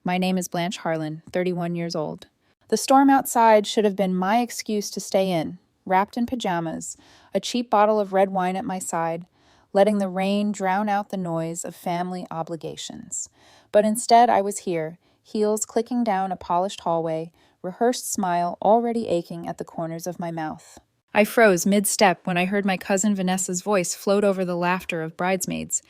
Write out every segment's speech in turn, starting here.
My name is Blanche Harlan, 31 years old. The storm outside should have been my excuse to stay in, wrapped in pajamas, a cheap bottle of red wine at my side, letting the rain drown out the noise of family obligations. But instead I was here, heels clicking down a polished hallway, rehearsed smile already aching at the corners of my mouth. I froze mid-step when I heard my cousin Vanessa's voice float over the laughter of bridesmaids.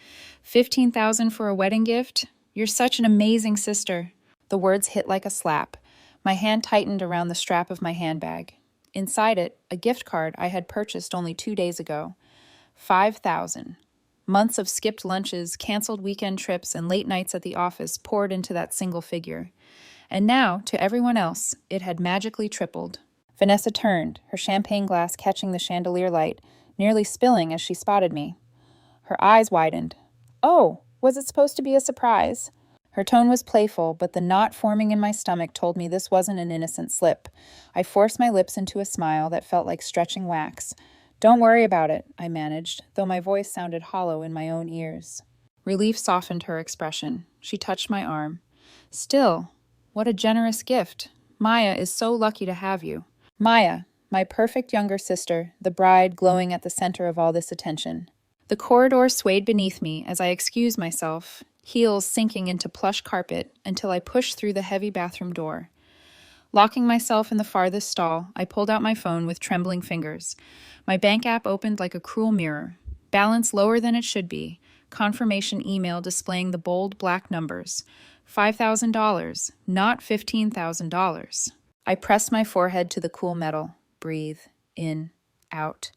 $15,000 for a wedding gift? You're such an amazing sister. The words hit like a slap. My hand tightened around the strap of my handbag. Inside it, a gift card I had purchased only 2 days ago. $5,000. Months of skipped lunches, canceled weekend trips, and late nights at the office poured into that single figure. And now, to everyone else, it had magically tripled. Vanessa turned, her champagne glass catching the chandelier light, nearly spilling as she spotted me. Her eyes widened. Oh, was it supposed to be a surprise? Her tone was playful, but the knot forming in my stomach told me this wasn't an innocent slip. I forced my lips into a smile that felt like stretching wax. Don't worry about it, I managed, though my voice sounded hollow in my own ears. Relief softened her expression. She touched my arm. Still, what a generous gift. Maya is so lucky to have you. Maya, my perfect younger sister, the bride glowing at the center of all this attention. The corridor swayed beneath me as I excused myself, heels sinking into plush carpet until I pushed through the heavy bathroom door. Locking myself in the farthest stall, I pulled out my phone with trembling fingers. My bank app opened like a cruel mirror. Balance lower than it should be. Confirmation email displaying the bold black numbers. $5,000, not $15,000. I pressed my forehead to the cool metal. Breathe. In. Out.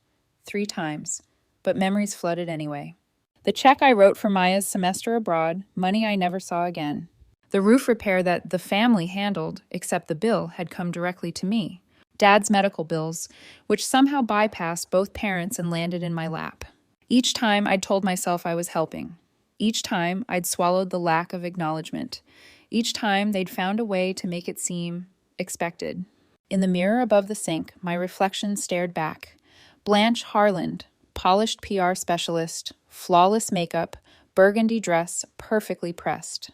3 times. But memories flooded anyway. The check I wrote for Maya's semester abroad, money I never saw again. The roof repair that the family handled, except the bill, had come directly to me. Dad's medical bills, which somehow bypassed both parents and landed in my lap. Each time I'd told myself I was helping. Each time I'd swallowed the lack of acknowledgement. Each time they'd found a way to make it seem expected. In the mirror above the sink, my reflection stared back. Blanche Harlan, polished PR specialist, flawless makeup, burgundy dress, perfectly pressed.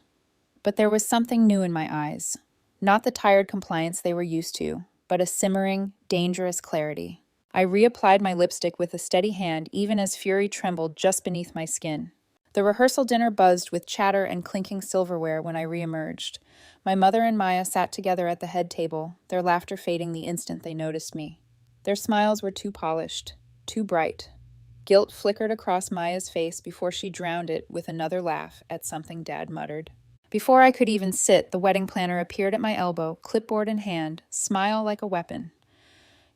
But there was something new in my eyes. Not the tired compliance they were used to, but a simmering, dangerous clarity. I reapplied my lipstick with a steady hand even as fury trembled just beneath my skin. The rehearsal dinner buzzed with chatter and clinking silverware when I reemerged. My mother and Maya sat together at the head table, their laughter fading the instant they noticed me. Their smiles were too polished, too bright. Guilt flickered across Maya's face before she drowned it with another laugh at something Dad muttered. Before I could even sit, the wedding planner appeared at my elbow, clipboard in hand, smile like a weapon.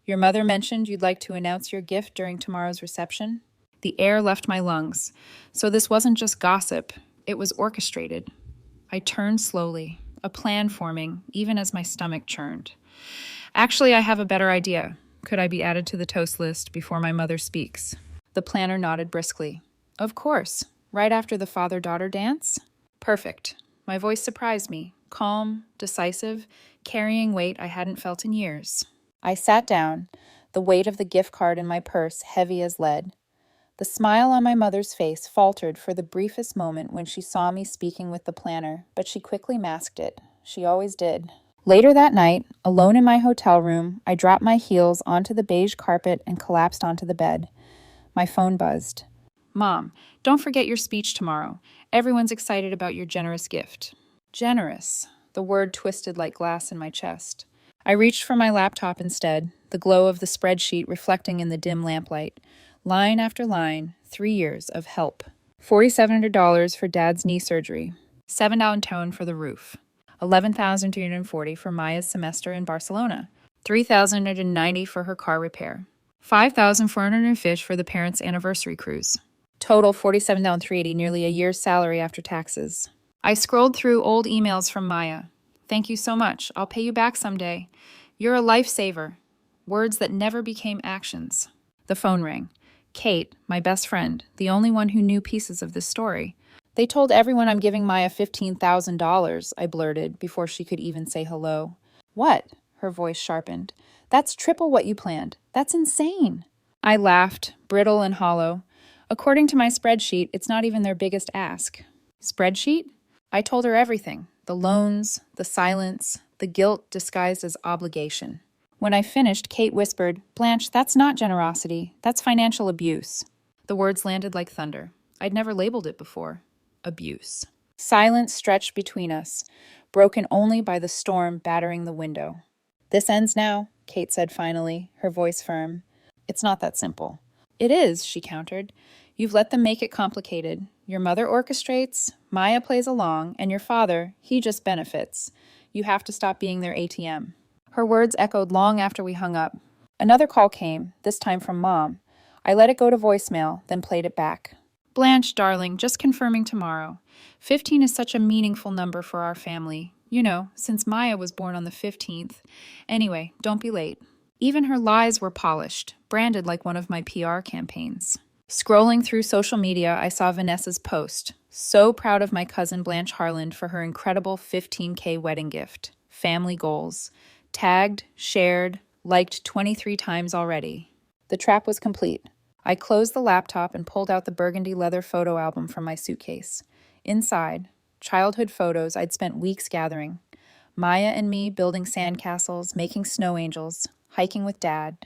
Your mother mentioned you'd like to announce your gift during tomorrow's reception? The air left my lungs. So this wasn't just gossip, it was orchestrated. I turned slowly, a plan forming, even as my stomach churned. Actually, I have a better idea. Could I be added to the toast list before my mother speaks? The planner nodded briskly. Of course. Right after the father-daughter dance? Perfect. My voice surprised me, calm, decisive, carrying weight I hadn't felt in years. I sat down, the weight of the gift card in my purse heavy as lead. The smile on my mother's face faltered for the briefest moment when she saw me speaking with the planner, but she quickly masked it. She always did. Later that night, alone in my hotel room, I dropped my heels onto the beige carpet and collapsed onto the bed. My phone buzzed. Mom, don't forget your speech tomorrow. Everyone's excited about your generous gift. Generous. The word twisted like glass in my chest. I reached for my laptop instead, the glow of the spreadsheet reflecting in the dim lamplight. Line after line, 3 years of help. $4,700 for Dad's knee surgery. $7 tone for the roof. $11,340 for Maya's semester in Barcelona. $3,090 for her car repair. $5,450 for the parents' anniversary cruise. Total $47,380, nearly a year's salary after taxes. I scrolled through old emails from Maya. Thank you so much. I'll pay you back someday. You're a lifesaver. Words that never became actions. The phone rang. Kate, my best friend, the only one who knew pieces of this story. They told everyone I'm giving Maya $15,000, I blurted before she could even say hello. What? Her voice sharpened. That's triple what you planned. That's insane. I laughed, brittle and hollow. According to my spreadsheet, it's not even their biggest ask. Spreadsheet? I told her everything. The loans, the silence, the guilt disguised as obligation. When I finished, Kate whispered, "Blanche, that's not generosity. That's financial abuse." The words landed like thunder. I'd never labeled it before. Abuse. Silence stretched between us, broken only by the storm battering the window. "This ends now," Kate said finally, her voice firm. "It's not that simple." "It is," she countered. "You've let them make it complicated. Your mother orchestrates, Maya plays along, and your father, he just benefits. You have to stop being their ATM." Her words echoed long after we hung up. Another call came, this time from Mom. I let it go to voicemail, then played it back. "Blanche, darling, just confirming tomorrow. 15 is such a meaningful number for our family. You know, since Maya was born on the 15th. Anyway, don't be late." Even her lies were polished, branded like one of my PR campaigns. Scrolling through social media, I saw Vanessa's post. So proud of my cousin Blanche Harland for her incredible 15K wedding gift. Family goals. Tagged, shared, liked 23 times already. The trap was complete. I closed the laptop and pulled out the burgundy leather photo album from my suitcase. Inside, childhood photos I'd spent weeks gathering. Maya and me building sandcastles, making snow angels, hiking with Dad.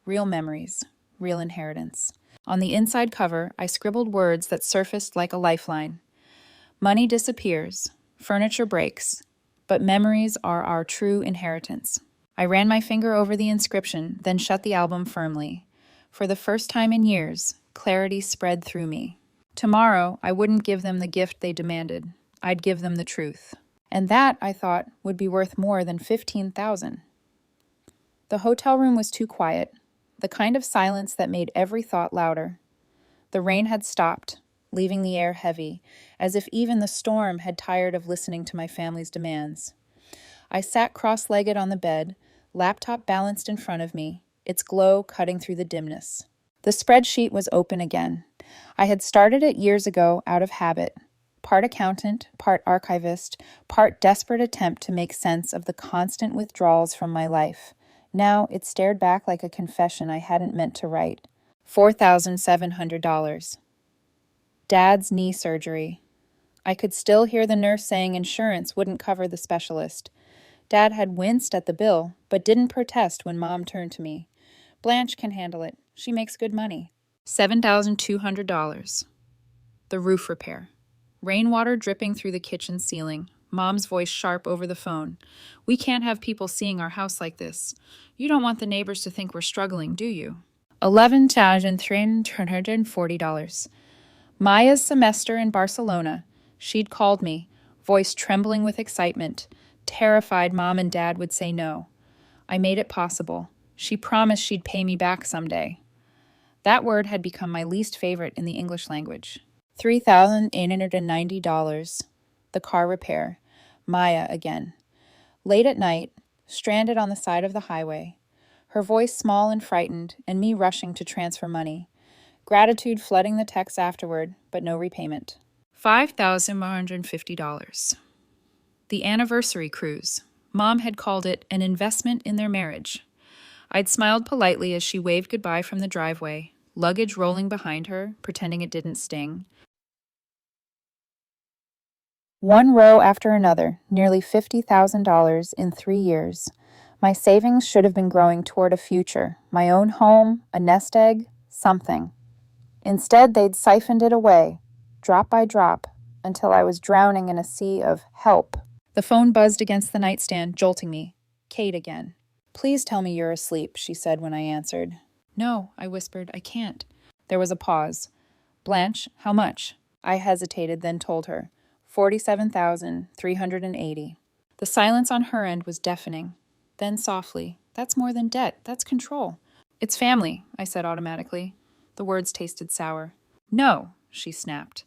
Real memories, real inheritance. On the inside cover, I scribbled words that surfaced like a lifeline. Money disappears, furniture breaks, but memories are our true inheritance. I ran my finger over the inscription, then shut the album firmly. For the first time in years, clarity spread through me. Tomorrow, I wouldn't give them the gift they demanded. I'd give them the truth. And that, I thought, would be worth more than $15,000. The hotel room was too quiet, the kind of silence that made every thought louder. The rain had stopped, leaving the air heavy, as if even the storm had tired of listening to my family's demands. I sat cross-legged on the bed, laptop balanced in front of me, its glow cutting through the dimness. The spreadsheet was open again. I had started it years ago out of habit, part accountant, part archivist, part desperate attempt to make sense of the constant withdrawals from my life. Now it stared back like a confession I hadn't meant to write. $4,700. Dad's knee surgery. I could still hear the nurse saying insurance wouldn't cover the specialist. Dad had winced at the bill, but didn't protest when Mom turned to me. "Blanche can handle it. She makes good money." $7,200. The roof repair. Rainwater dripping through the kitchen ceiling. Mom's voice sharp over the phone. "We can't have people seeing our house like this. You don't want the neighbors to think we're struggling, do you?" $11,340. Maya's semester in Barcelona. She'd called me, voice trembling with excitement, terrified Mom and Dad would say no. I made it possible. She promised she'd pay me back someday. That word had become my least favorite in the English language. $3,890. The car repair. Maya again. Late at night, stranded on the side of the highway. Her voice small and frightened, and me rushing to transfer money. Gratitude flooding the text afterward, but no repayment. $5,150. The anniversary cruise. Mom had called it an investment in their marriage. I'd smiled politely as she waved goodbye from the driveway, luggage rolling behind her, pretending it didn't sting. One row after another, nearly $50,000 in 3 years. My savings should have been growing toward a future, my own home, a nest egg, something. Instead, they'd siphoned it away, drop by drop, until I was drowning in a sea of help. The phone buzzed against the nightstand, jolting me. Kate again. "Please tell me you're asleep," she said when I answered. "No," I whispered, "I can't." There was a pause. "Blanche, how much?" I hesitated, then told her. $47,380. The silence on her end was deafening. Then softly, "That's more than debt, that's control." "It's family," I said automatically. The words tasted sour. "No," she snapped.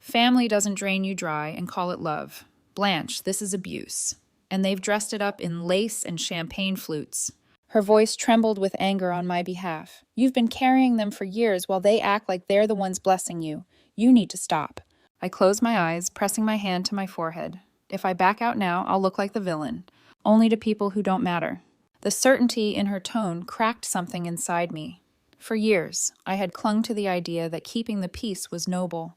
"Family doesn't drain you dry and call it love. Blanche, this is abuse. And they've dressed it up in lace and champagne flutes." Her voice trembled with anger on my behalf. "You've been carrying them for years while they act like they're the ones blessing you. You need to stop." I closed my eyes, pressing my hand to my forehead. If I back out now, I'll look like the villain. Only to people who don't matter. The certainty in her tone cracked something inside me. For years, I had clung to the idea that keeping the peace was noble.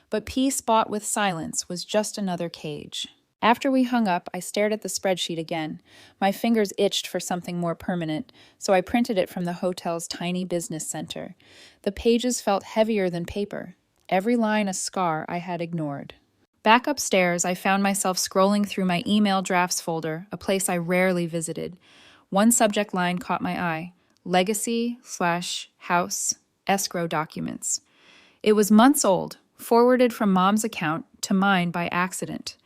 But peace bought with silence was just another cage. After we hung up, I stared at the spreadsheet again. My fingers itched for something more permanent, so I printed it from the hotel's tiny business center. The pages felt heavier than paper, every line a scar I had ignored. Back upstairs, I found myself scrolling through my email drafts folder, a place I rarely visited. One subject line caught my eye: legacy/house escrow documents. It was months old, forwarded from Mom's account to mine by accident.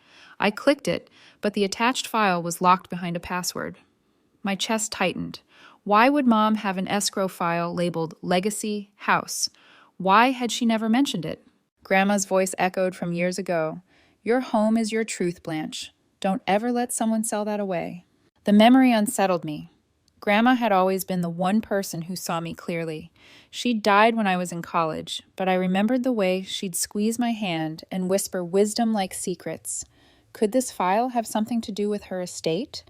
I clicked it, but the attached file was locked behind a password. My chest tightened. Why would Mom have an escrow file labeled Legacy House? Why had she never mentioned it? Grandma's voice echoed from years ago. Your home is your truth, Blanche. Don't ever let someone sell that away. The memory unsettled me. Grandma had always been the one person who saw me clearly. She'd died when I was in college, but I remembered the way she'd squeeze my hand and whisper wisdom-like secrets. Could this file have something to do with her estate?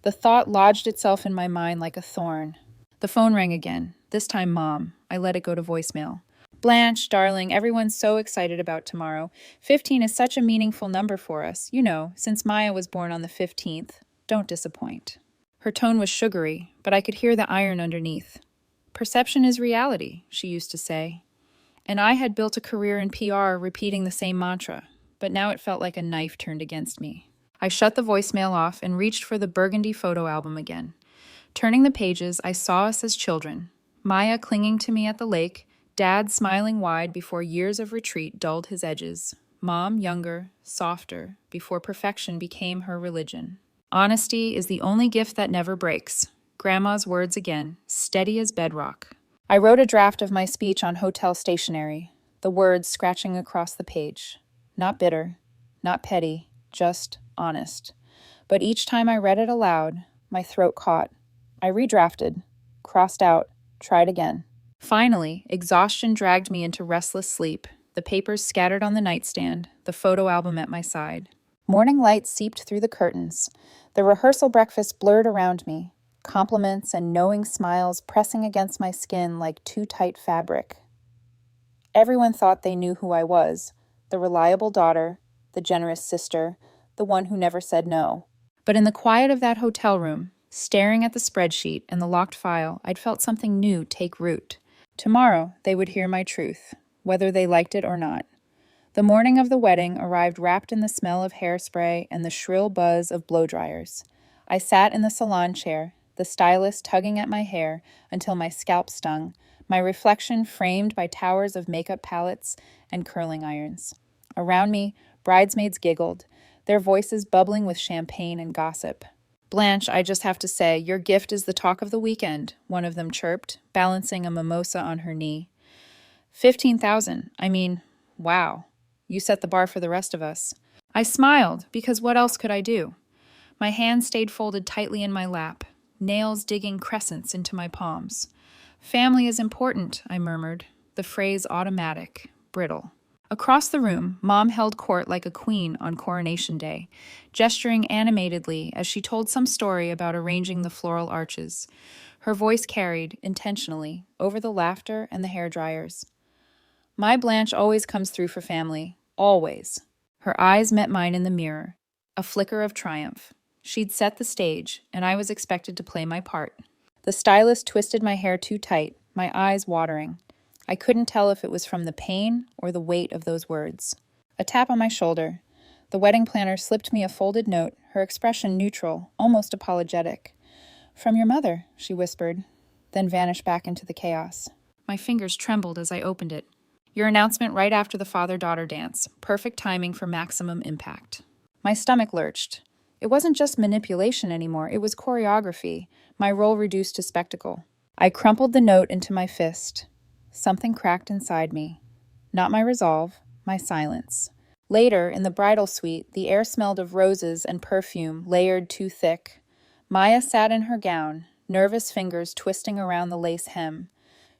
The thought lodged itself in my mind like a thorn. The phone rang again, this time Mom. I let it go to voicemail. Blanche, darling, everyone's so excited about tomorrow. 15 is such a meaningful number for us, since Maya was born on the 15th. Don't disappoint. Her tone was sugary, but I could hear the iron underneath. Perception is reality, she used to say. And I had built a career in PR repeating the same mantra, but now it felt like a knife turned against me. I shut the voicemail off and reached for the burgundy photo album again. Turning the pages, I saw us as children. Maya clinging to me at the lake, Dad smiling wide before years of retreat dulled his edges. Mom younger, softer, before perfection became her religion. Honesty is the only gift that never breaks. Grandma's words again, steady as bedrock. I wrote a draft of my speech on hotel stationery, the words scratching across the page. Not bitter, not petty, just honest. But each time I read it aloud, my throat caught. I redrafted, crossed out, tried again. Finally, exhaustion dragged me into restless sleep, the papers scattered on the nightstand, the photo album at my side. Morning light seeped through the curtains. The rehearsal breakfast blurred around me, compliments and knowing smiles pressing against my skin like too tight fabric. Everyone thought they knew who I was, the reliable daughter, the generous sister, the one who never said no. But in the quiet of that hotel room, staring at the spreadsheet and the locked file, I'd felt something new take root. Tomorrow, they would hear my truth, whether they liked it or not. The morning of the wedding arrived wrapped in the smell of hairspray and the shrill buzz of blow dryers. I sat in the salon chair, the stylist tugging at my hair until my scalp stung, my reflection framed by towers of makeup palettes and curling irons. Around me, bridesmaids giggled, their voices bubbling with champagne and gossip. Blanche, I just have to say, your gift is the talk of the weekend, one of them chirped, balancing a mimosa on her knee. 15,000. Wow. You set the bar for the rest of us. I smiled, because what else could I do? My hands stayed folded tightly in my lap, nails digging crescents into my palms. Family is important, I murmured, the phrase automatic, brittle. Across the room, Mom held court like a queen on Coronation Day, gesturing animatedly as she told some story about arranging the floral arches. Her voice carried, intentionally, over the laughter and the hair dryers. My Blanche always comes through for family, always. Her eyes met mine in the mirror, a flicker of triumph. She'd set the stage, and I was expected to play my part. The stylist twisted my hair too tight, my eyes watering. I couldn't tell if it was from the pain or the weight of those words. A tap on my shoulder. The wedding planner slipped me a folded note, her expression neutral, almost apologetic. From your mother, she whispered, then vanished back into the chaos. My fingers trembled as I opened it. Your announcement right after the father-daughter dance. Perfect timing for maximum impact. My stomach lurched. It wasn't just manipulation anymore, it was choreography, my role reduced to spectacle. I crumpled the note into my fist. Something cracked inside me. Not my resolve, my silence. Later, in the bridal suite, the air smelled of roses and perfume layered too thick. Maya sat in her gown, nervous fingers twisting around the lace hem.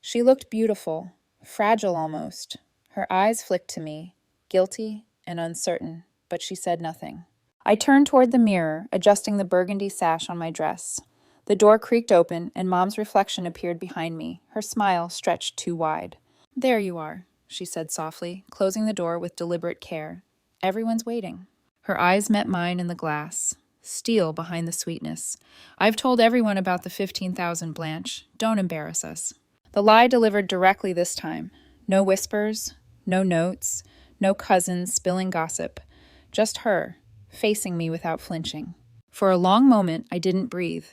She looked beautiful, fragile almost. Her eyes flicked to me, guilty and uncertain, but she said nothing. I turned toward the mirror, adjusting the burgundy sash on my dress. The door creaked open, and Mom's reflection appeared behind me, her smile stretched too wide. There you are, she said softly, closing the door with deliberate care. Everyone's waiting. Her eyes met mine in the glass. Steel behind the sweetness. I've told everyone about the 15,000, Blanche. Don't embarrass us. The lie delivered directly this time. No whispers, no notes, no cousins spilling gossip. Just her, facing me without flinching. For a long moment, I didn't breathe.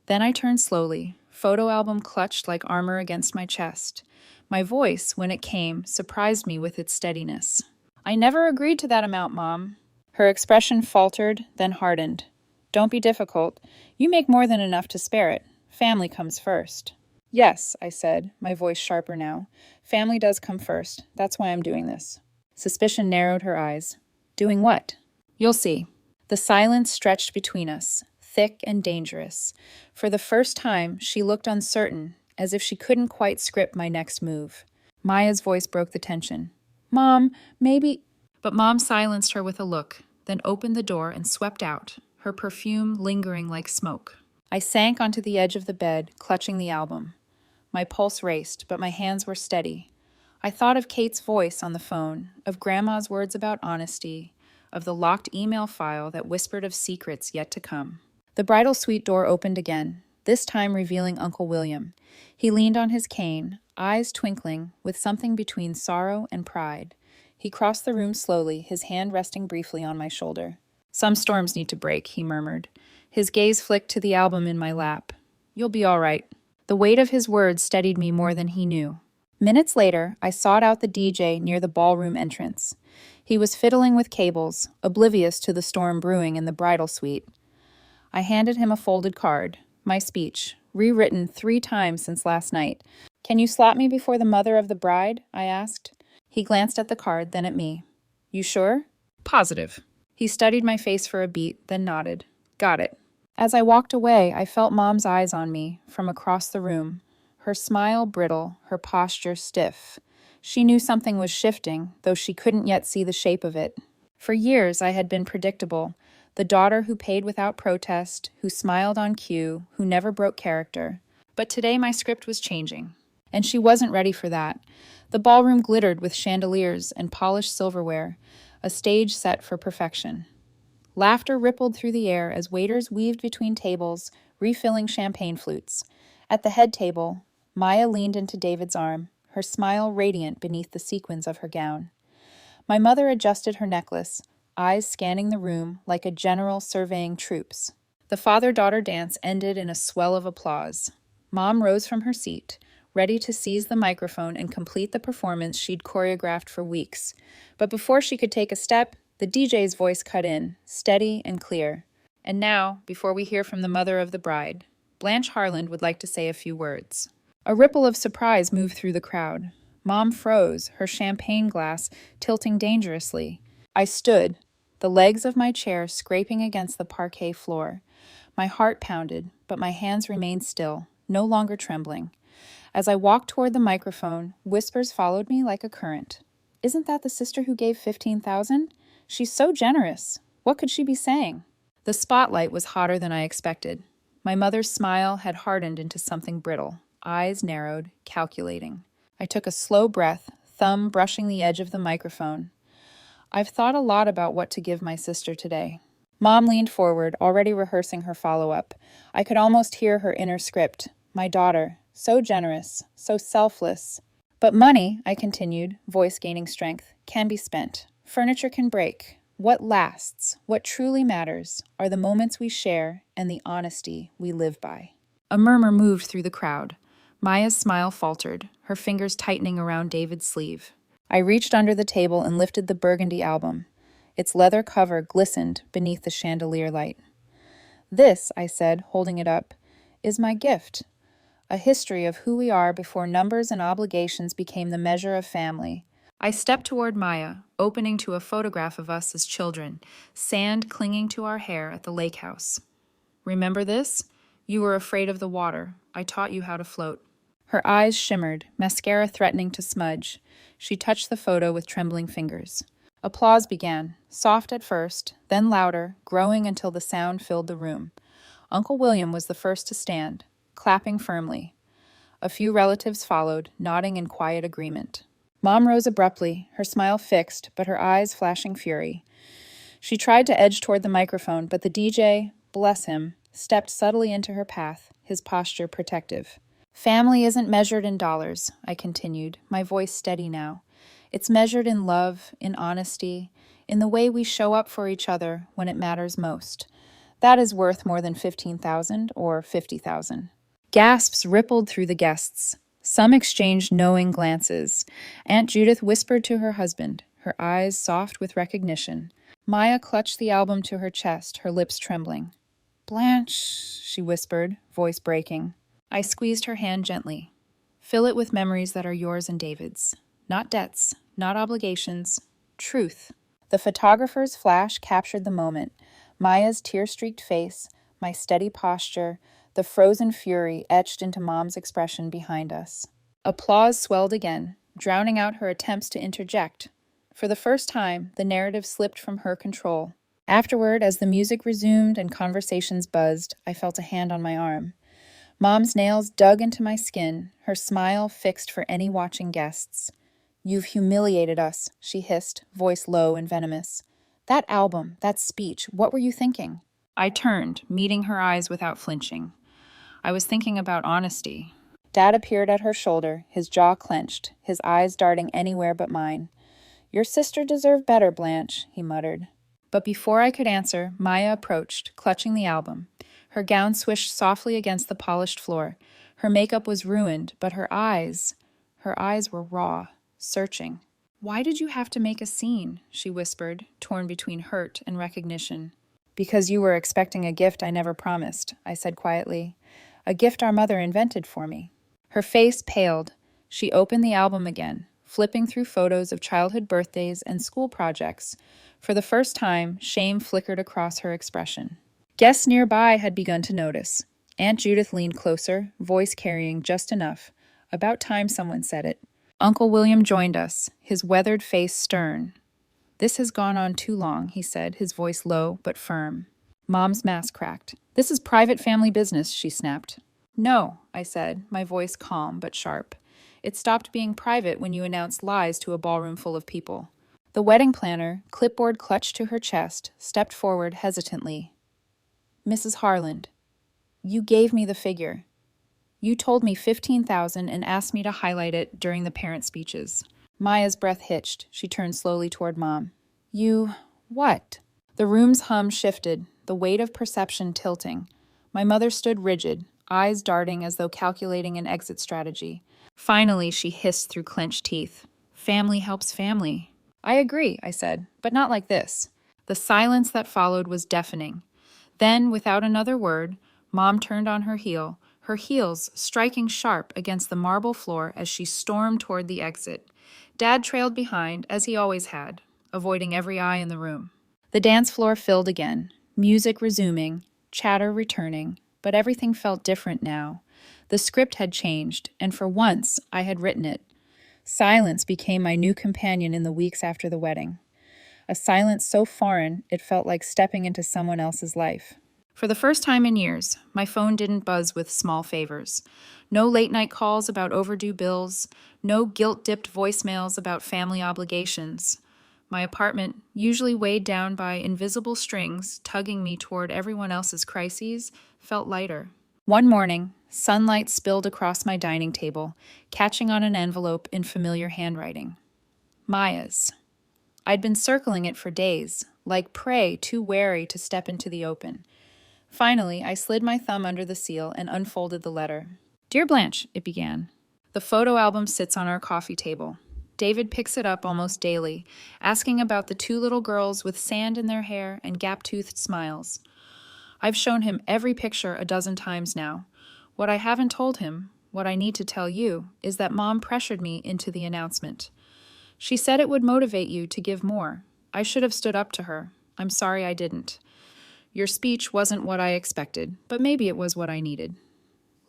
Then I turned slowly, photo album clutched like armor against my chest. My voice, when it came, surprised me with its steadiness. I never agreed to that amount, Mom. Her expression faltered, then hardened. Don't be difficult. You make more than enough to spare it. Family comes first. Yes, I said, my voice sharper now. Family does come first. That's why I'm doing this. Suspicion narrowed her eyes. Doing what? You'll see. The silence stretched between us, thick and dangerous. For the first time, she looked uncertain, as if she couldn't quite script my next move. Maya's voice broke the tension. Mom, maybe... But Mom silenced her with a look, then opened the door and swept out, her perfume lingering like smoke. I sank onto the edge of the bed, clutching the album. My pulse raced, but my hands were steady. I thought of Kate's voice on the phone, of Grandma's words about honesty, of the locked email file that whispered of secrets yet to come. The bridal suite door opened again, this time revealing Uncle William. He leaned on his cane, eyes twinkling, with something between sorrow and pride. He crossed the room slowly, his hand resting briefly on my shoulder. Some storms need to break, he murmured. His gaze flicked to the album in my lap. You'll be all right. The weight of his words steadied me more than he knew. Minutes later, I sought out the DJ near the ballroom entrance. He was fiddling with cables, oblivious to the storm brewing in the bridal suite. I handed him a folded card, my speech, rewritten 3 times since last night. Can you slap me before the mother of the bride? I asked. He glanced at the card, then at me. You sure? Positive. He studied my face for a beat, then nodded. Got it. As I walked away, I felt Mom's eyes on me from across the room, her smile brittle, her posture stiff. She knew something was shifting, though she couldn't yet see the shape of it. For years, I had been predictable, the daughter who paid without protest, who smiled on cue, who never broke character. But today my script was changing, and she wasn't ready for that. The ballroom glittered with chandeliers and polished silverware, a stage set for perfection. Laughter rippled through the air as waiters weaved between tables, refilling champagne flutes. At the head table, Maya leaned into David's arm, her smile radiant beneath the sequins of her gown. My mother adjusted her necklace, eyes scanning the room like a general surveying troops. The father-daughter dance ended in a swell of applause. Mom rose from her seat, ready to seize the microphone and complete the performance she'd choreographed for weeks. But before she could take a step, the DJ's voice cut in, steady and clear. And now, before we hear from the mother of the bride, Blanche Harland would like to say a few words. A ripple of surprise moved through the crowd. Mom froze, her champagne glass tilting dangerously. I stood, the legs of my chair scraping against the parquet floor. My heart pounded, but my hands remained still, no longer trembling. As I walked toward the microphone, whispers followed me like a current. Isn't that the sister who gave 15,000? She's so generous. What could she be saying? The spotlight was hotter than I expected. My mother's smile had hardened into something brittle, eyes narrowed, calculating. I took a slow breath, thumb brushing the edge of the microphone. I've thought a lot about what to give my sister today. Mom leaned forward, already rehearsing her follow-up. I could almost hear her inner script. My daughter, so generous, so selfless. But money, I continued, voice gaining strength, can be spent. Furniture can break. What lasts, what truly matters, are the moments we share and the honesty we live by. A murmur moved through the crowd. Maya's smile faltered, her fingers tightening around David's sleeve. I reached under the table and lifted the burgundy album. Its leather cover glistened beneath the chandelier light. This, I said, holding it up, is my gift. A history of who we are before numbers and obligations became the measure of family. I stepped toward Maya, opening to a photograph of us as children, sand clinging to our hair at the lake house. Remember this? You were afraid of the water. I taught you how to float. Her eyes shimmered, mascara threatening to smudge. She touched the photo with trembling fingers. Applause began, soft at first, then louder, growing until the sound filled the room. Uncle William was the first to stand, clapping firmly. A few relatives followed, nodding in quiet agreement. Mom rose abruptly, her smile fixed, but her eyes flashing fury. She tried to edge toward the microphone, but the DJ, bless him, stepped subtly into her path, his posture protective. Family isn't measured in dollars, I continued, my voice steady now. It's measured in love, in honesty, in the way we show up for each other when it matters most. That is worth more than 15,000 or 50,000. Gasps rippled through the guests. Some exchanged knowing glances. Aunt Judith whispered to her husband, her eyes soft with recognition. Maya clutched the album to her chest, her lips trembling. "Blanche," she whispered, voice breaking. I squeezed her hand gently. "Fill it with memories that are yours and David's. Not debts, not obligations. Truth." The photographer's flash captured the moment. Maya's tear-streaked face, my steady posture, the frozen fury etched into Mom's expression behind us. Applause swelled again, drowning out her attempts to interject. For the first time, the narrative slipped from her control. Afterward, as the music resumed and conversations buzzed, I felt a hand on my arm. Mom's nails dug into my skin, her smile fixed for any watching guests. "You've humiliated us," she hissed, voice low and venomous. "That album, that speech, what were you thinking?" I turned, meeting her eyes without flinching. I was thinking about honesty. Dad appeared at her shoulder, his jaw clenched, his eyes darting anywhere but mine. "Your sister deserved better, Blanche," he muttered. But before I could answer, Maya approached, clutching the album. Her gown swished softly against the polished floor. Her makeup was ruined, but her eyes were raw, searching. "Why did you have to make a scene?" she whispered, torn between hurt and recognition. "Because you were expecting a gift I never promised," I said quietly. "A gift our mother invented for me." Her face paled. She opened the album again, flipping through photos of childhood birthdays and school projects. For the first time, shame flickered across her expression. Guests nearby had begun to notice. Aunt Judith leaned closer, voice carrying just enough. About time someone said it. Uncle William joined us, his weathered face stern. "This has gone on too long," he said, his voice low but firm. Mom's mask cracked. "This is private family business," she snapped. "No," I said, my voice calm but sharp. "It stopped being private when you announced lies to a ballroom full of people." The wedding planner, clipboard clutched to her chest, stepped forward hesitantly. "Mrs. Harland, you gave me the figure. You told me 15,000 and asked me to highlight it during the parent speeches." Maya's breath hitched. She turned slowly toward Mom. "You... what?" The room's hum shifted, the weight of perception tilting. My mother stood rigid, eyes darting as though calculating an exit strategy. Finally, she hissed through clenched teeth. "Family helps family." "I agree," I said, "but not like this." The silence that followed was deafening. Then, without another word, Mom turned on her heel, her heels striking sharp against the marble floor as she stormed toward the exit. Dad trailed behind, as he always had, avoiding every eye in the room. The dance floor filled again, music resuming, chatter returning, but everything felt different now. The script had changed, and for once, I had written it. Silence became my new companion in the weeks after the wedding. A silence so foreign, it felt like stepping into someone else's life. For the first time in years, my phone didn't buzz with small favors. No late-night calls about overdue bills, no guilt-dipped voicemails about family obligations. My apartment, usually weighed down by invisible strings tugging me toward everyone else's crises, felt lighter. One morning, sunlight spilled across my dining table, catching on an envelope in familiar handwriting. Maya's. I'd been circling it for days, like prey too wary to step into the open. Finally, I slid my thumb under the seal and unfolded the letter. "Dear Blanche," it began. The photo album sits on our coffee table. David picks it up almost daily, asking about the two little girls with sand in their hair and gap-toothed smiles. I've shown him every picture a dozen times now. What I haven't told him, what I need to tell you, is that Mom pressured me into the announcement. She said it would motivate you to give more. I should have stood up to her. I'm sorry I didn't. Your speech wasn't what I expected, but maybe it was what I needed.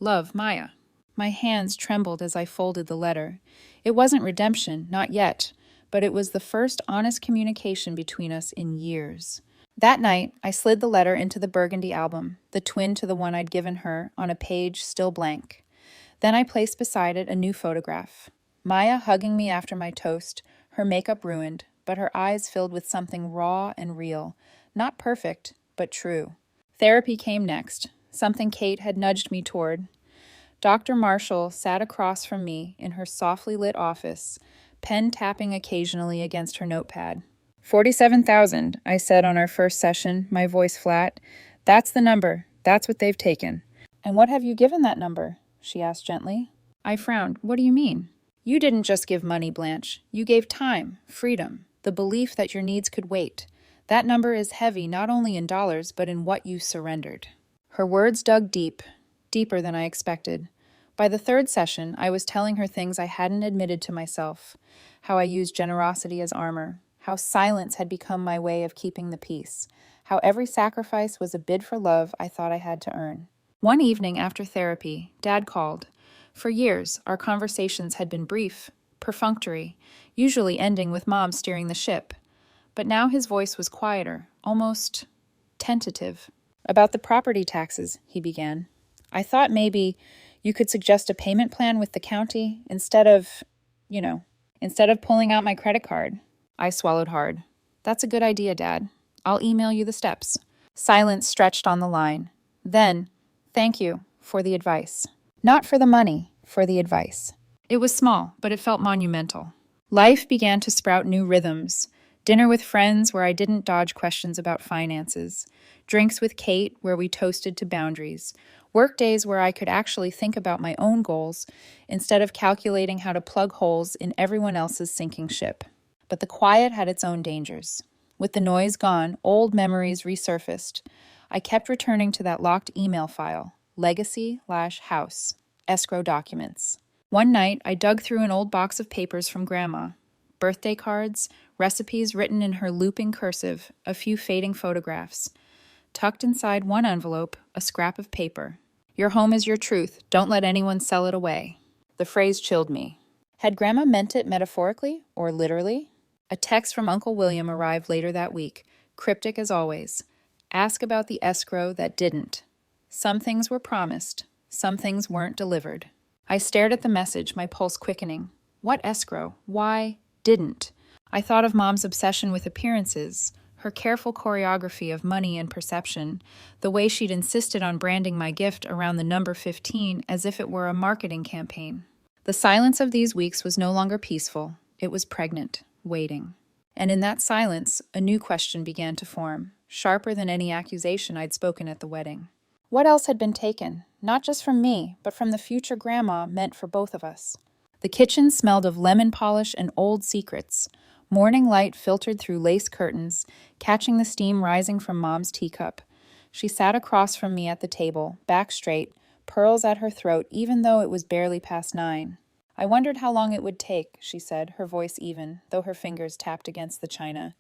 Love, Maya. My hands trembled as I folded the letter. It wasn't redemption, not yet, but it was the first honest communication between us in years. That night, I slid the letter into the burgundy album, the twin to the one I'd given her, on a page still blank. Then I placed beside it a new photograph. Maya hugging me after my toast, her makeup ruined, but her eyes filled with something raw and real. Not perfect, but true. Therapy came next, something Kate had nudged me toward. Dr. Marshall sat across from me in her softly lit office, pen tapping occasionally against her notepad. 47,000, I said on our first session, my voice flat. That's the number. That's what they've taken. And what have you given that number? She asked gently. I frowned. What do you mean? You didn't just give money, Blanche. You gave time, freedom, the belief that your needs could wait. That number is heavy not only in dollars, but in what you surrendered. Her words dug deep, deeper than I expected. By the third session, I was telling her things I hadn't admitted to myself, how I used generosity as armor, how silence had become my way of keeping the peace, how every sacrifice was a bid for love I thought I had to earn. One evening after therapy, Dad called. For years, our conversations had been brief, perfunctory, usually ending with Mom steering the ship. But now his voice was quieter, almost tentative. About the property taxes, he began. I thought maybe you could suggest a payment plan with the county instead of pulling out my credit card. I swallowed hard. That's a good idea, Dad. I'll email you the steps. Silence stretched on the line. Then, thank you for the advice. Not for the money, for the advice. It was small, but it felt monumental. Life began to sprout new rhythms. Dinner with friends where I didn't dodge questions about finances. Drinks with Kate where we toasted to boundaries. Work days where I could actually think about my own goals instead of calculating how to plug holes in everyone else's sinking ship. But the quiet had its own dangers. With the noise gone, old memories resurfaced. I kept returning to that locked email file, legacy/house, escrow documents. One night, I dug through an old box of papers from Grandma. Birthday cards, recipes written in her looping cursive, a few fading photographs. Tucked inside one envelope, a scrap of paper. Your home is your truth. Don't let anyone sell it away. The phrase chilled me. Had Grandma meant it metaphorically or literally? A text from Uncle William arrived later that week, cryptic as always. Ask about the escrow that didn't. Some things were promised. Some things weren't delivered. I stared at the message, my pulse quickening. What escrow? Why didn't? I thought of Mom's obsession with appearances, her careful choreography of money and perception, the way she'd insisted on branding my gift around the number 15 as if it were a marketing campaign. The silence of these weeks was no longer peaceful. It was pregnant, waiting. And in that silence, a new question began to form, sharper than any accusation I'd spoken at the wedding. What else had been taken, not just from me, but from the future Grandma meant for both of us? The kitchen smelled of lemon polish and old secrets. Morning light filtered through lace curtains, catching the steam rising from Mom's teacup. She sat across from me at the table, back straight, pearls at her throat even though it was barely past 9. I wondered how long it would take, she said, her voice even, though her fingers tapped against the china.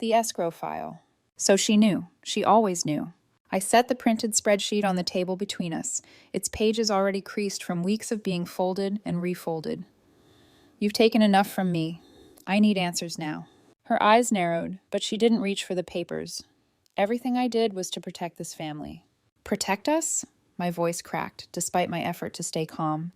The escrow file. So she knew. She always knew. I set the printed spreadsheet on the table between us, its pages already creased from weeks of being folded and refolded. You've taken enough from me. I need answers now. Her eyes narrowed, but she didn't reach for the papers. Everything I did was to protect this family. Protect us? My voice cracked, despite my effort to stay calm.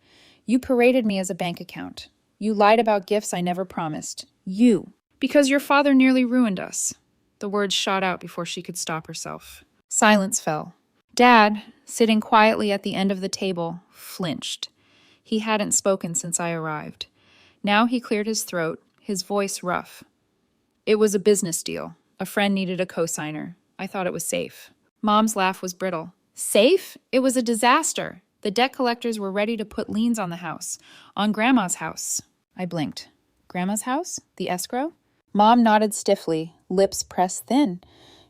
You paraded me as a bank account. You lied about gifts I never promised. You. Because your father nearly ruined us. The words shot out before she could stop herself. Silence fell. Dad, sitting quietly at the end of the table, flinched. He hadn't spoken since I arrived. Now he cleared his throat, his voice rough. It was a business deal. A friend needed a cosigner. I thought it was safe. Mom's laugh was brittle. Safe? It was a disaster. The debt collectors were ready to put liens on the house. On Grandma's house. I blinked. Grandma's house? The escrow? Mom nodded stiffly, lips pressed thin.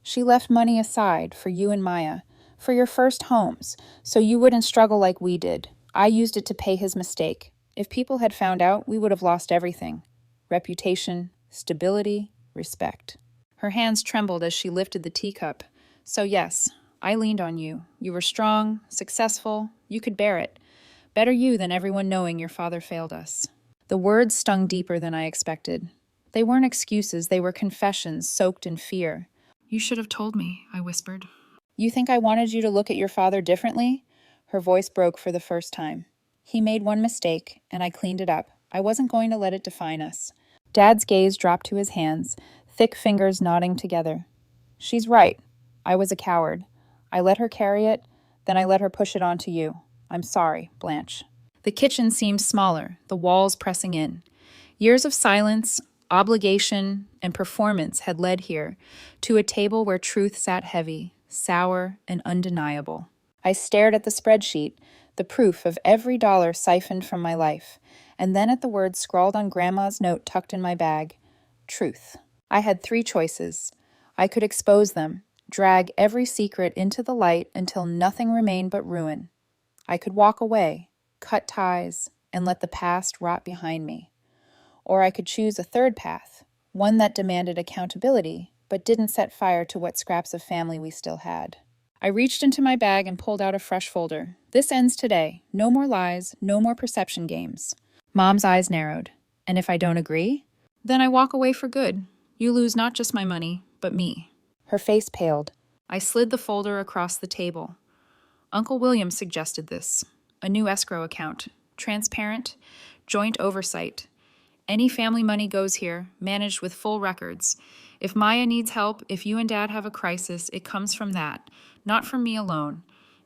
She left money aside for you and Maya, for your first homes, so you wouldn't struggle like we did. I used it to pay his mistake. If people had found out, we would have lost everything. Reputation, stability, respect. Her hands trembled as she lifted the teacup. So yes, I leaned on you. You were strong, successful. You could bear it. Better you than everyone knowing your father failed us. The words stung deeper than I expected. They weren't excuses, they were confessions soaked in fear. You should have told me, I whispered. You think I wanted you to look at your father differently? Her voice broke for the first time. He made one mistake, and I cleaned it up. I wasn't going to let it define us. Dad's gaze dropped to his hands, thick fingers knotting together. She's right. I was a coward. I let her carry it, then I let her push it onto you. I'm sorry, Blanche. The kitchen seemed smaller, the walls pressing in. Years of silence, obligation, and performance had led here to a table where truth sat heavy, sour, and undeniable. I stared at the spreadsheet, the proof of every dollar siphoned from my life, and then at the words scrawled on Grandma's note tucked in my bag. Truth. I had three choices. I could expose them, drag every secret into the light until nothing remained but ruin. I could walk away, cut ties, and let the past rot behind me. Or I could choose a third path, one that demanded accountability, but didn't set fire to what scraps of family we still had. I reached into my bag and pulled out a fresh folder. This ends today. No more lies, no more perception games. Mom's eyes narrowed. And if I don't agree? Then I walk away for good. You lose not just my money, but me. Her face paled. I slid the folder across the table. Uncle William suggested this. A new escrow account. Transparent. Joint oversight. Any family money goes here, managed with full records. If Maya needs help, if you and Dad have a crisis, it comes from that, not from me alone.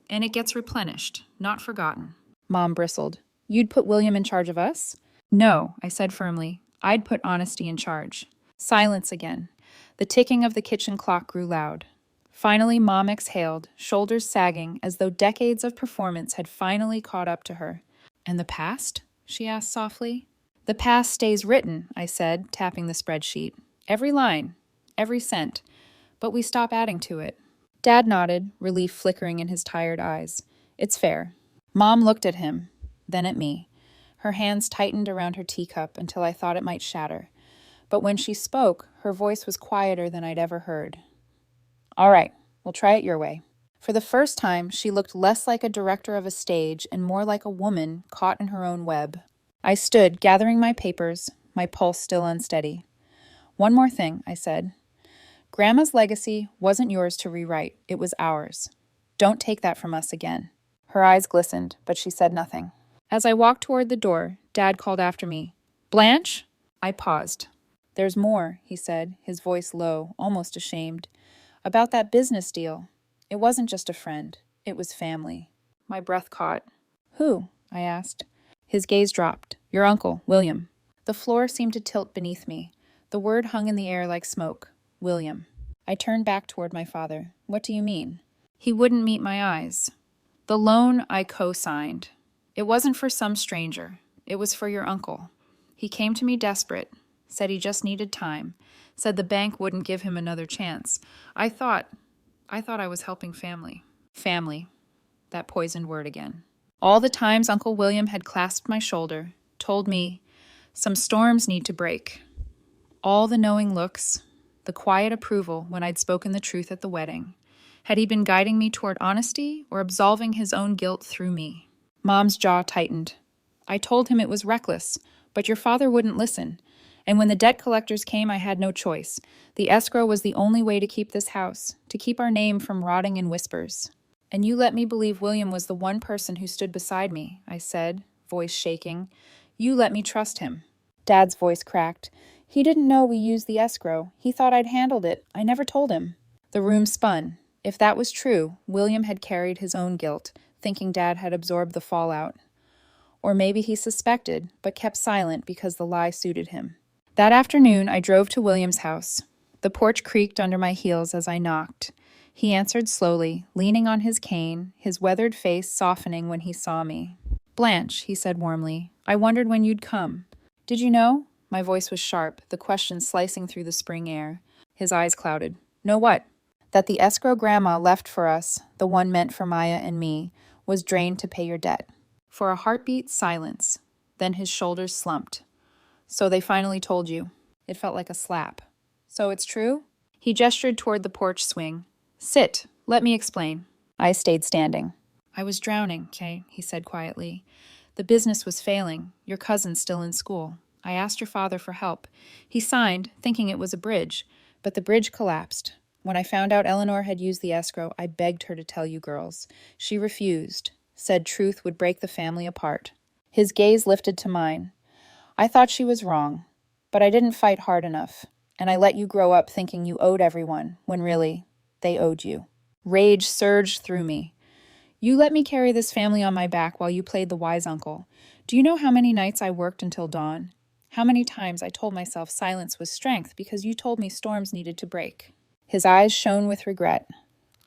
And it gets replenished, not forgotten. Mom bristled. You'd put William in charge of us? No, I said firmly. I'd put honesty in charge. Silence again. The ticking of the kitchen clock grew loud. Finally, Mom exhaled, shoulders sagging, as though decades of performance had finally caught up to her. And the past? She asked softly. The past stays written, I said, tapping the spreadsheet. Every line, every cent. But we stop adding to it. Dad nodded, relief flickering in his tired eyes. It's fair. Mom looked at him, then at me. Her hands tightened around her teacup until I thought it might shatter. But when she spoke, her voice was quieter than I'd ever heard. All right, we'll try it your way. For the first time, she looked less like a director of a stage and more like a woman caught in her own web. I stood, gathering my papers, my pulse still unsteady. One more thing, I said. Grandma's legacy wasn't yours to rewrite. It was ours. Don't take that from us again. Her eyes glistened, but she said nothing. As I walked toward the door, Dad called after me. Blanche? I paused. There's more, he said, his voice low, almost ashamed. About that business deal. It wasn't just a friend. It was family. My breath caught. Who? I asked. His gaze dropped. Your uncle, William. The floor seemed to tilt beneath me. The word hung in the air like smoke. William. I turned back toward my father. What do you mean? He wouldn't meet my eyes. The loan I co-signed. It wasn't for some stranger. It was for your uncle. He came to me desperate. Said he just needed time. Said the bank wouldn't give him another chance. I thought I was helping family. Family. That poisoned word again. All the times Uncle William had clasped my shoulder, told me, some storms need to break. All the knowing looks, the quiet approval when I'd spoken the truth at the wedding. Had he been guiding me toward honesty or absolving his own guilt through me? Mom's jaw tightened. I told him it was reckless, but your father wouldn't listen. And when the debt collectors came, I had no choice. The escrow was the only way to keep this house, to keep our name from rotting in whispers. And you let me believe William was the one person who stood beside me, I said, voice shaking. You let me trust him. Dad's voice cracked. He didn't know we used the escrow. He thought I'd handled it. I never told him. The room spun. If that was true, William had carried his own guilt, thinking Dad had absorbed the fallout. Or maybe he suspected, but kept silent because the lie suited him. That afternoon, I drove to William's house. The porch creaked under my heels as I knocked. He answered slowly, leaning on his cane, his weathered face softening when he saw me. Blanche, he said warmly, I wondered when you'd come. Did you know? My voice was sharp, the question slicing through the spring air. His eyes clouded. Know what? That the escrow Grandma left for us, the one meant for Maya and me, was drained to pay your debt. For a heartbeat, silence. Then his shoulders slumped. So they finally told you. It felt like a slap. So it's true? He gestured toward the porch swing. Sit. Let me explain. I stayed standing. I was drowning, Kay, he said quietly. The business was failing. Your cousin's still in school. I asked your father for help. He signed, thinking it was a bridge, but the bridge collapsed. When I found out Eleanor had used the escrow, I begged her to tell you girls. She refused, said truth would break the family apart. His gaze lifted to mine. I thought she was wrong, But I didn't fight hard enough, and I let you grow up thinking you owed everyone, when really, they owed you. Rage surged through me. You let me carry this family on my back while you played the wise uncle. Do you know how many nights I worked until dawn? How many times I told myself silence was strength because you told me storms needed to break? His eyes shone with regret.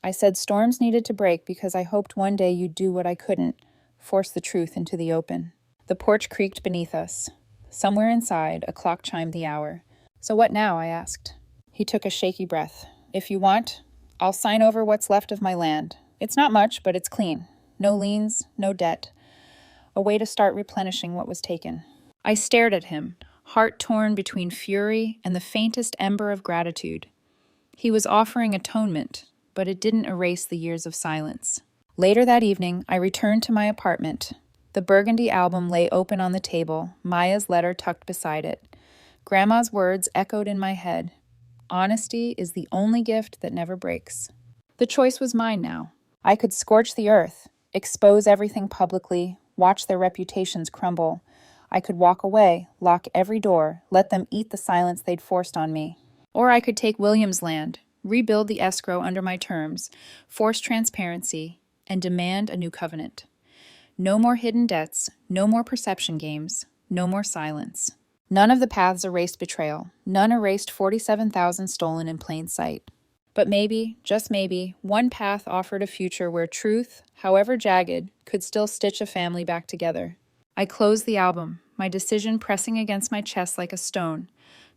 I said storms needed to break because I hoped one day you'd do what I couldn't, force the truth into the open. The porch creaked beneath us. Somewhere inside, a clock chimed the hour. So what now? I asked. He took a shaky breath. If you want, I'll sign over what's left of my land. It's not much, but it's clean. No liens, no debt. A way to start replenishing what was taken. I stared at him, heart torn between fury and the faintest ember of gratitude. He was offering atonement, but it didn't erase the years of silence. Later that evening, I returned to my apartment. The burgundy album lay open on the table, Maya's letter tucked beside it. Grandma's words echoed in my head. Honesty is the only gift that never breaks. The choice was mine now. I could scorch the earth, expose everything publicly, watch their reputations crumble. I could walk away, lock every door, let them eat the silence they'd forced on me. Or I could take William's land, rebuild the escrow under my terms, force transparency, and demand a new covenant. No more hidden debts, no more perception games, no more silence. None of the paths erased betrayal. None erased 47,000 stolen in plain sight. But maybe, just maybe, one path offered a future where truth, however jagged, could still stitch a family back together. I closed the album, my decision pressing against my chest like a stone.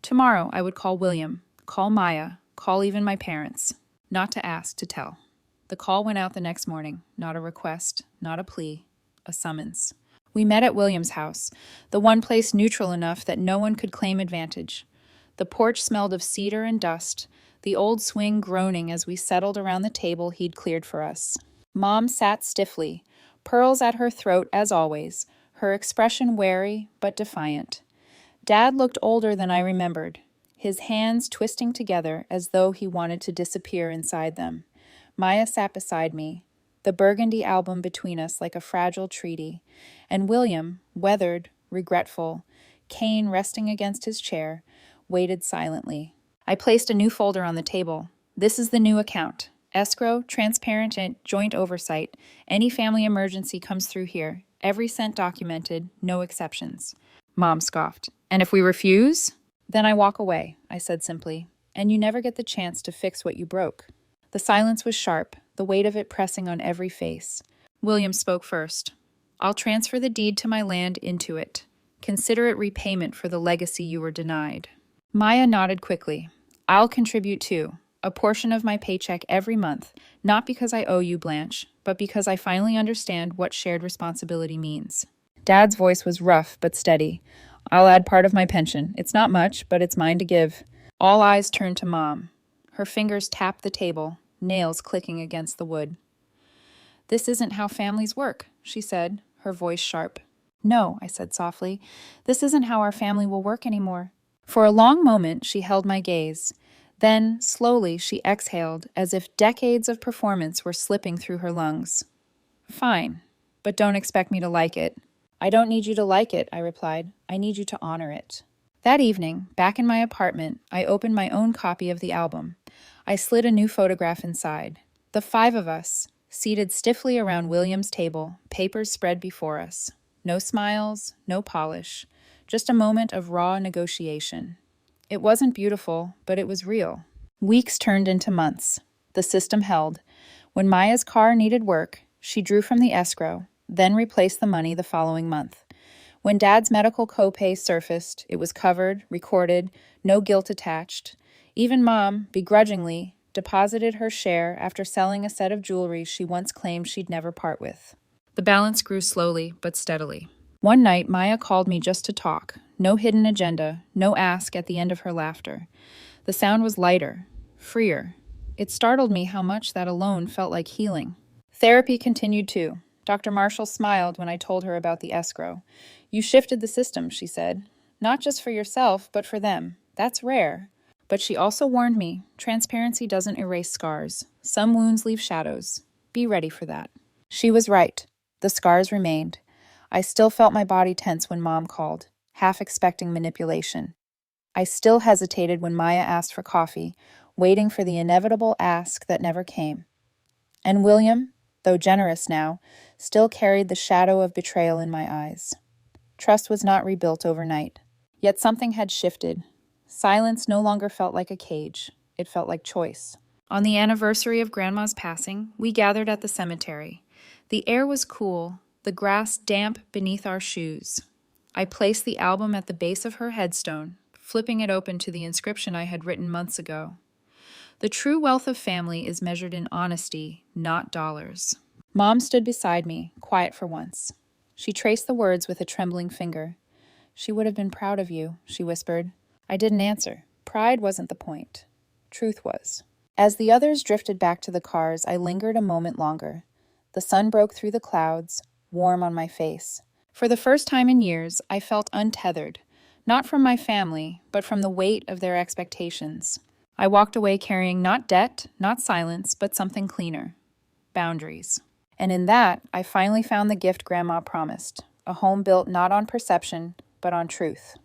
Tomorrow I would call William, call Maya, call even my parents. Not to ask, to tell. The call went out the next morning. Not a request, not a plea, a summons. We met at William's house, the one place neutral enough that no one could claim advantage. The porch smelled of cedar and dust, the old swing groaning as we settled around the table he'd cleared for us. Mom sat stiffly, pearls at her throat as always, her expression wary but defiant. Dad looked older than I remembered, his hands twisting together as though he wanted to disappear inside them. Maya sat beside me, the burgundy album between us like a fragile treaty, and William, weathered, regretful, cane resting against his chair, waited silently. I placed a new folder on the table. This is the new account. Escrow, transparent, and joint oversight. Any family emergency comes through here. Every cent documented, no exceptions. Mom scoffed. And if we refuse? Then I walk away, I said simply. And you never get the chance to fix what you broke. The silence was sharp, the weight of it pressing on every face. William spoke first. I'll transfer the deed to my land into it. Consider it repayment for the legacy you were denied. Maya nodded quickly. I'll contribute too, a portion of my paycheck every month, not because I owe you, Blanche, but because I finally understand what shared responsibility means. Dad's voice was rough but steady. I'll add part of my pension. It's not much, but it's mine to give. All eyes turned to Mom. Her fingers tapped the table, nails clicking against the wood. This isn't how families work, she said, her voice sharp. No, I said softly. This isn't how our family will work anymore. For a long moment, she held my gaze. Then, slowly, she exhaled, as if decades of performance were slipping through her lungs. Fine, but don't expect me to like it. I don't need you to like it, I replied. I need you to honor it. That evening, back in my apartment, I opened my own copy of the album. I slid a new photograph inside. The 5 of us, seated stiffly around William's table, papers spread before us. No smiles, no polish, just a moment of raw negotiation. It wasn't beautiful, but it was real. Weeks turned into months. The system held. When Maya's car needed work, she drew from the escrow, then replaced the money the following month. When Dad's medical copay surfaced, it was covered, recorded, no guilt attached. Even Mom, begrudgingly, deposited her share after selling a set of jewelry she once claimed she'd never part with. The balance grew slowly but steadily. One night, Maya called me just to talk. No hidden agenda, no ask at the end of her laughter. The sound was lighter, freer. It startled me how much that alone felt like healing. Therapy continued too. Dr. Marshall smiled when I told her about the escrow. You shifted the system, she said. Not just for yourself, but for them. That's rare. But she also warned me, transparency doesn't erase scars. Some wounds leave shadows. Be ready for that. She was right. The scars remained. I still felt my body tense when Mom called, half expecting manipulation. I still hesitated when Maya asked for coffee, waiting for the inevitable ask that never came. And William, though generous now, still carried the shadow of betrayal in my eyes. Trust was not rebuilt overnight. Yet something had shifted. Silence no longer felt like a cage. It felt like choice. On the anniversary of Grandma's passing, we gathered at the cemetery. The air was cool, the grass damp beneath our shoes. I placed the album at the base of her headstone, flipping it open to the inscription I had written months ago. The true wealth of family is measured in honesty, not dollars. Mom stood beside me, quiet for once. She traced the words with a trembling finger. "She would have been proud of you," she whispered. I didn't answer. Pride wasn't the point. Truth was. As the others drifted back to the cars, I lingered a moment longer. The sun broke through the clouds, warm on my face. For the first time in years, I felt untethered, not from my family, but from the weight of their expectations. I walked away carrying not debt, not silence, but something cleaner. Boundaries. And in that, I finally found the gift Grandma promised, a home built not on perception, but on truth.